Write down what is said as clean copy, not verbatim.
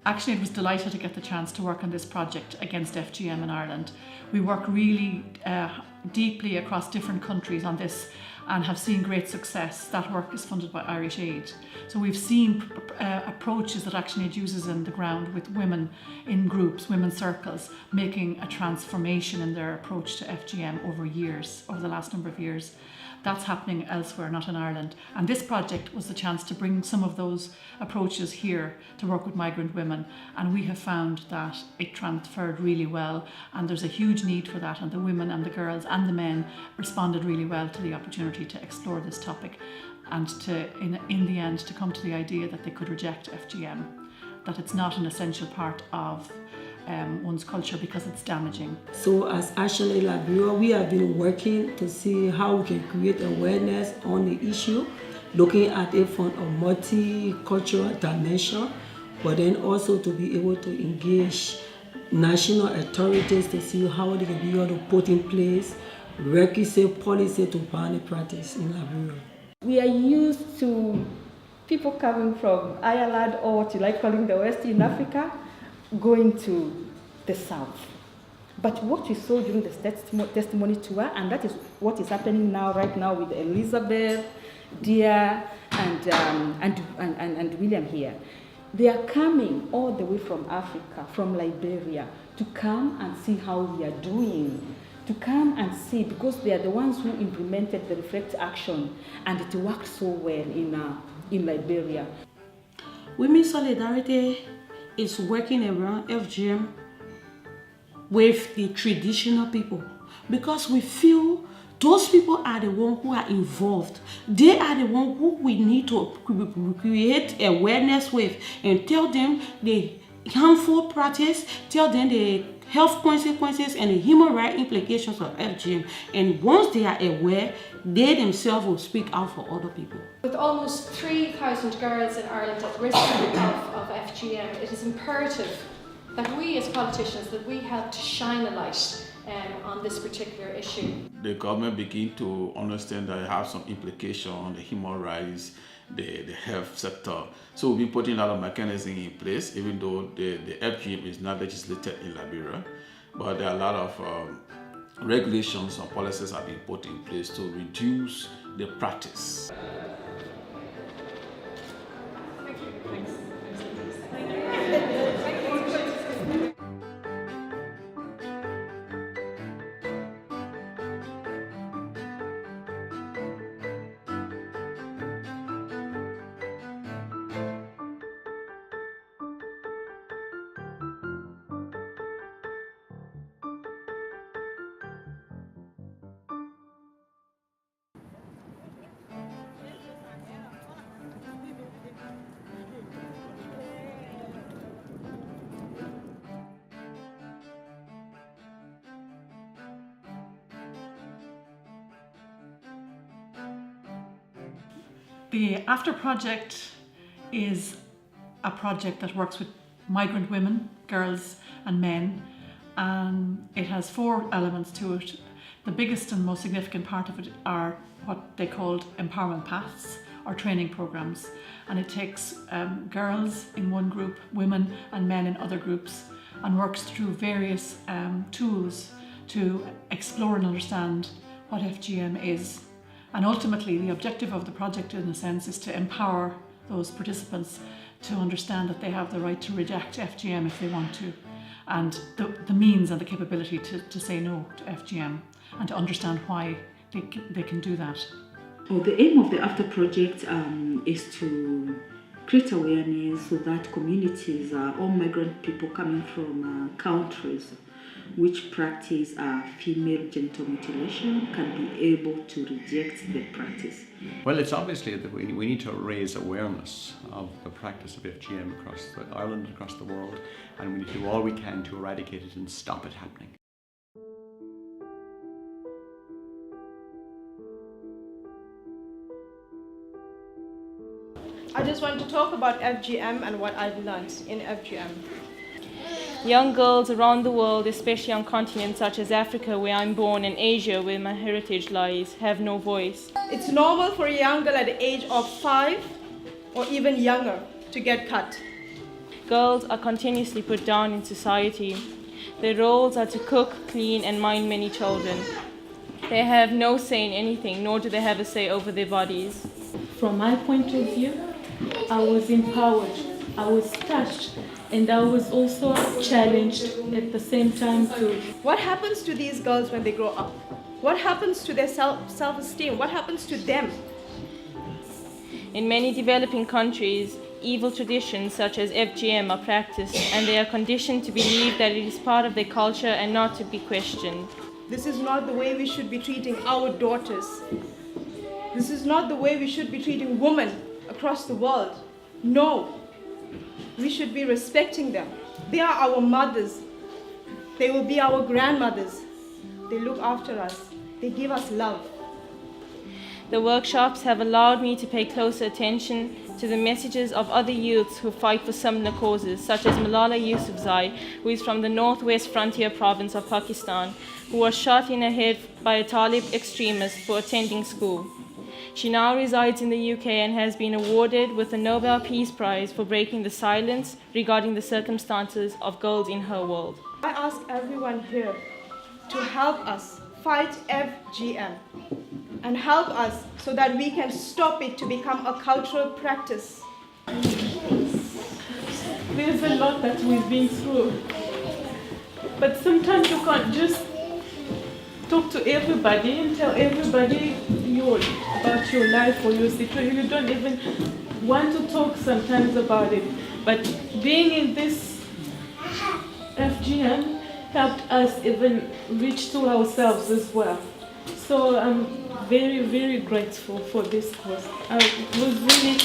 ActionAid was delighted to get the chance to work on this project against FGM in Ireland. We work really deeply across different countries on this and have seen great success. That work is funded by Irish Aid. So we've seen approaches that ActionAid uses on the ground with women in groups, women's circles, making a transformation in their approach to FGM over the last number of years. That's happening elsewhere, not in Ireland. And this project was the chance to bring some of those approaches here to work with migrant women. And we have found that it transferred really well. And there's a huge need for that. And the women and the girls and the men responded really well to the opportunity to explore this topic and to, in the end, to come to the idea that they could reject FGM, that it's not an essential part of one's culture because it's damaging. So as ActionAid Liberia, we have been working to see how we can create awareness on the issue, looking at it from a multicultural dimension, but then also to be able to engage national authorities to see how they can be able to put in place requisite policy to ban the practice in Liberia. We are used to people coming from Ireland, or what you like calling the West in Africa, going to the South. But what we saw during the testimony tour, and that is what is happening now, right now, with Elizabeth, Dia, and William here. They are coming all the way from Africa, from Liberia, to come and see how we are doing, to come and see, because they are the ones who implemented the Reflect Action, and it worked so well in Liberia. Women's Solidarity is working around FGM with the traditional people, because we feel those people are the ones who are involved. They are the ones who we need to create awareness with and tell them the harmful practice, tell them the health consequences and the human rights implications of FGM. And once they are aware, they themselves will speak out for other people. With almost 3,000 girls in Ireland at risk of FGM, it is imperative that we as politicians, that we help to shine a light on this particular issue. The government begin to understand that it has some implication on the human rights, the health sector. So we've been putting a lot of mechanisms in place, even though the FGM is not legislated in Liberia, but there are a lot of regulations and policies have been put in place to reduce the practice. Thank you. Thanks. The After Project is a project that works with migrant women, girls and men, and it has 4 elements to it. The biggest and most significant part of it are what they called empowerment paths or training programs, and it takes girls in one group, women and men in other groups, and works through various tools to explore and understand what FGM is. And ultimately, the objective of the project, in a sense, is to empower those participants to understand that they have the right to reject FGM if they want to, and the means and the capability to say no to FGM, and to understand why they can do that. Well, the aim of the After Project is to create awareness so that communities, all migrant people coming from countries which practice female genital mutilation, can be able to reject the practice. Well, it's obviously that we need to raise awareness of the practice of FGM across Ireland, across the world, and we need to do all we can to eradicate it and stop it happening. I just want to talk about FGM and what I've learned in FGM. Young girls around the world, especially on continents such as Africa, where I'm born, and Asia, where my heritage lies, have no voice. It's normal for a young girl at the age of 5 or even younger to get cut. Girls are continuously put down in society. Their roles are to cook, clean, and mind many children. They have no say in anything, nor do they have a say over their bodies. From my point of view, I was empowered, I was touched, and I was also challenged at the same time too. What happens to these girls when they grow up? What happens to their self-esteem? What happens to them? In many developing countries, evil traditions such as FGM are practiced, and they are conditioned to believe that it is part of their culture and not to be questioned. This is not the way we should be treating our daughters. This is not the way we should be treating women across the world. No. We should be respecting them. They are our mothers. They will be our grandmothers. They look after us. They give us love. The workshops have allowed me to pay closer attention to the messages of other youths who fight for similar causes, such as Malala Yousafzai, who is from the northwest frontier province of Pakistan, who was shot in her head by a Talib extremist for attending school. She now resides in the UK and has been awarded with the Nobel Peace Prize for breaking the silence regarding the circumstances of girls in her world. I ask everyone here to help us fight FGM and help us so that we can stop it to become a cultural practice. There's a lot that we've been through, but sometimes you can't just talk to everybody and tell everybody about your life or your situation. You don't even want to talk sometimes about it. But being in this FGM helped us even reach to ourselves as well. So I'm very, very grateful for this course. I was really